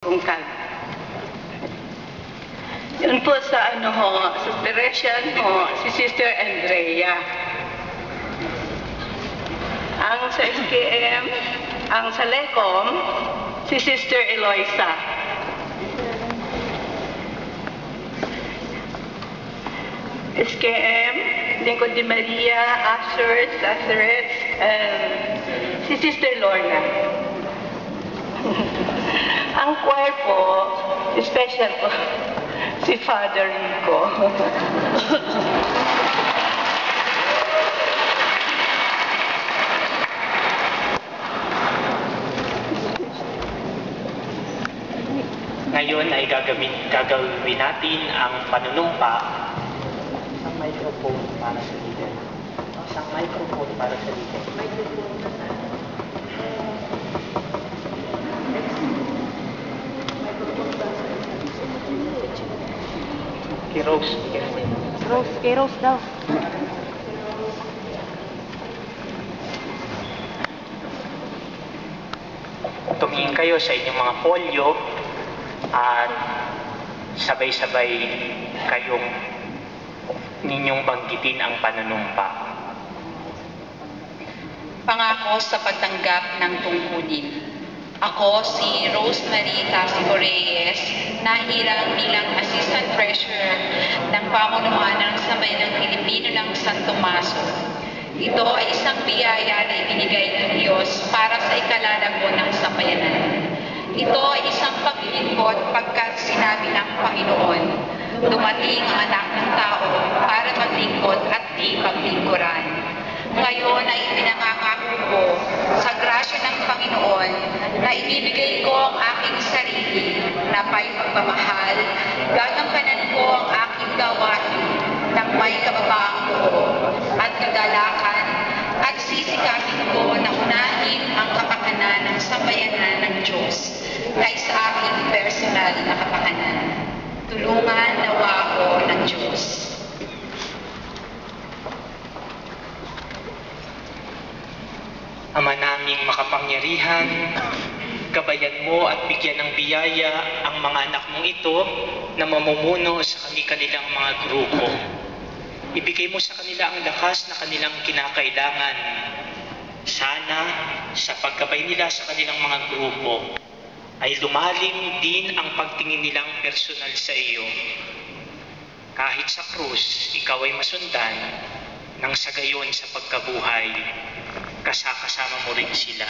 Bungkal. Yun po sa sa Teresian si Sister Andrea. Ang sa SKM, ang sa LECOM, si Sister Eloisa. SKM, Lingkod de Maria, Ashers, Lazareth, si Sister Lorna. Ang choir po, special po, si Father Rico. Ngayon ay gagawin natin ang panunumpa. Isang microphone para sa leader. Isang microphone para sa leader. Kay Rose. Kay Rose daw. Tumingin kayo sa inyong mga polio at sabay-sabay kayong ninyong banggitin ang panunumpa. Pangako sa pagtanggap ng tungkulin. Ako si Rosemary Tasico Reyes, nahirang bilang Assistant Treasurer ng Pamunuan ng Sambayanang Pilipino ng San Tomaso. Ito ay isang biyaya na ibinigay ng Diyos para sa ikalalago ng sambayanan. Ito ay isang paglilingkod pagkat sinabi ng Panginoon, dumating ang anak ng tao para maglingkod at di paglingkuran. Ngayon ay pinangangako ko sa grasya ng Panginoon na ibibigay ko ang aking sarili na may pagmamahal, gagampanan ko ang aking gawain ng may kababaang loob at kagalakan at sisikapin ko na unahin ang kapakanan ng sambayanan ng Diyos kaysa aking personal na kapakanan. Tulungan nawa ako ng Diyos. Ama naming makapangyarihan, gabayan mo at bigyan ng biyaya ang mga anak mong ito na mamumuno sa kanilang mga grupo. Ibigay mo sa kanila ang lakas na kanilang kinakailangan. Sana sa pagkabay nila sa kanilang mga grupo ay lumalim din ang pagtingin nilang personal sa iyo. Kahit sa krus, ikaw ay masundan nang sa gayon sa pagkabuhay, kasama mo rin sila.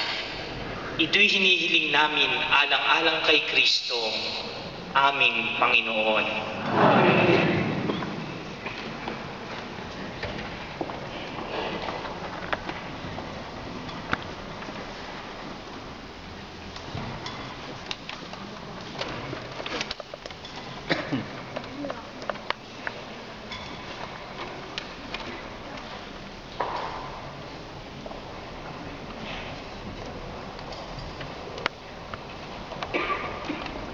Ito'y hinihiling namin alang-alang kay Kristo, aming Panginoon. Amen.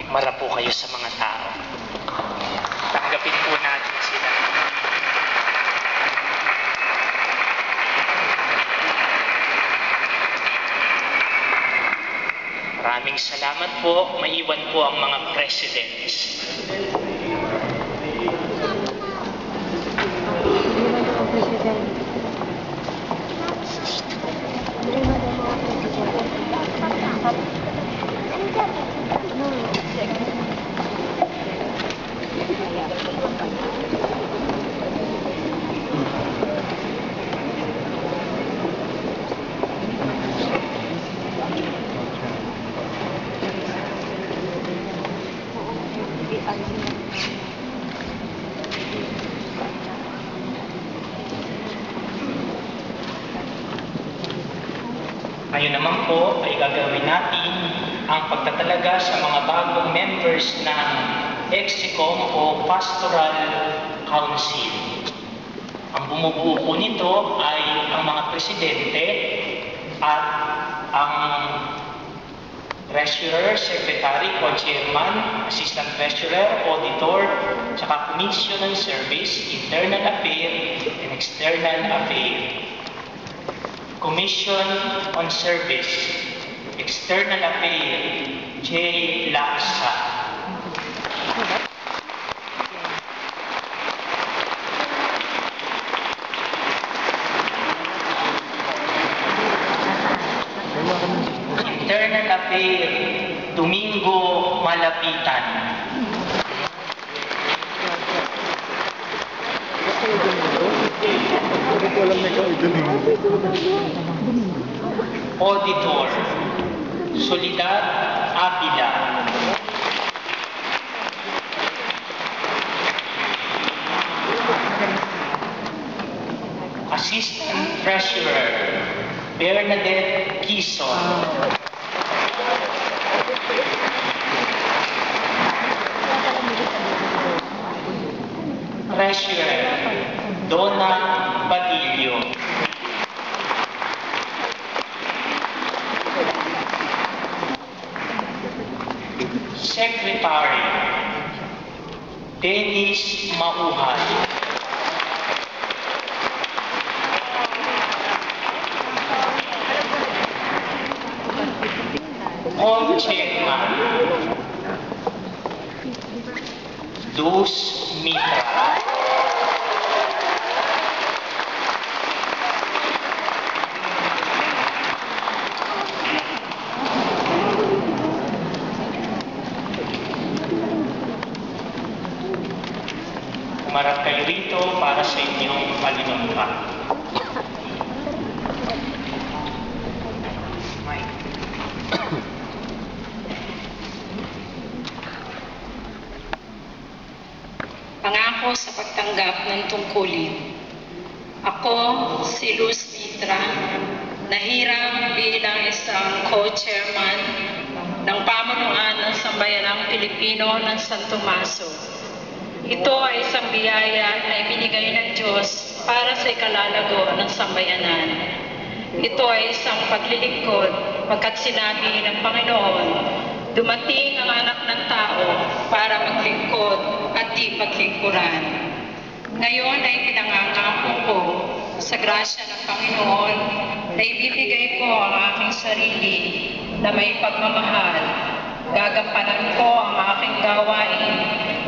Mara po kayo sa mga tao. Tanggapin po natin sila. Maraming salamat po. Maiwan po ang mga presidents. Ngayon naman po ay gagawin natin ang pagtatalaga sa mga bagong members ng EXICOM o Pastoral Council. Ang bumubuo po nito ay ang mga presidente at ang treasurer, secretary, co-chairman, assistant treasurer, auditor, saka commission on service, internal affairs, and external affairs. Commission on Service, External Affairs, J. Laksa. Internal Affair, Domingo Malapitan. Auditor, Soledad Avila. Assistant Treasurer, Bernadette Quizon. Treasurer, Donna Badillo. Secretary, Dennis Mauhay. Chairman, Luz Mitra. Umarap kayo rito para sa inyong palinumpa. Pangako sa pagtanggap ng tungkulin. Ako, si Luz Mitra, nahirang bilang isang co-chairman ng pamunuan ng Sambayanang Pilipino ng San Tomaso. Ito ay isang biyaya na ibinigay ng Diyos para sa ikalalago ng sambayanan. Ito ay isang paglilingkod pagkat sinabi ng Panginoon, dumating ang anak ng tao para maglingkod at di paglingkuran. Ngayon ay pinangangako ko sa grasya ng Panginoon na ibibigay ko ang aking sarili na may pagmamahal. Gagampanan ko ang aking gawain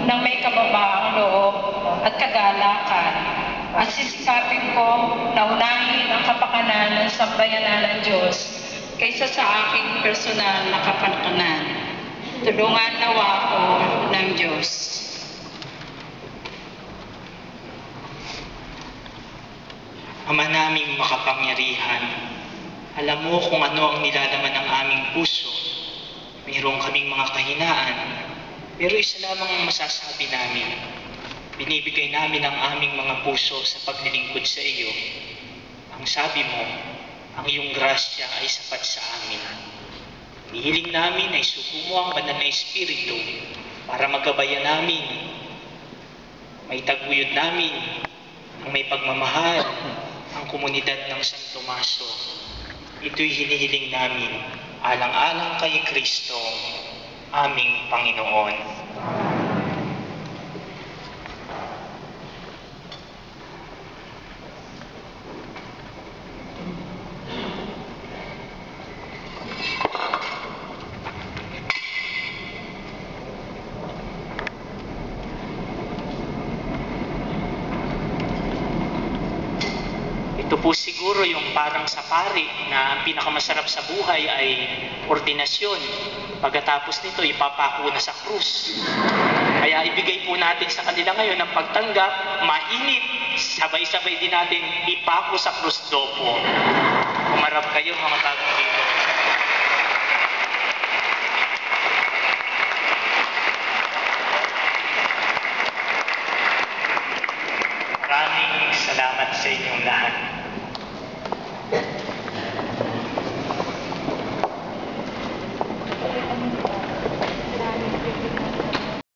ng may kababaang loob at kagalakan. At sisikapin ko na unahin ang kapakanan ng sambayanan ng Diyos kaysa sa aking personal na kapakanan. Tulungan nawa ako ng Diyos. Ama naming makapangyarihan, alam mo kung ano ang nilalaman ng aming puso. Mayroon kaming mga kahinaan, pero isa lamang ang masasabi namin. Binibigay namin ang aming mga puso sa paglilingkod sa iyo. Ang sabi mo, ang iyong grasya ay sapat sa amin. Hihiling namin ay sugo mo ang banal na Espiritu para magabayan namin. May taguyod namin ang may pagmamahal ang komunidad ng San Tomaso. Ito'y hinihiling namin alang-alang kay Kristo, aming Panginoon. Ito po siguro yung parang sa pari na ang pinakamasarap sa buhay ay ordinasyon. Pagkatapos nito, ipapako na sa krus. Kaya ibigay po natin sa kanila ngayon ang pagtanggap, mainit, sabay-sabay din natin ipako sa krus dopo. Umarap kayo mga tagong dito.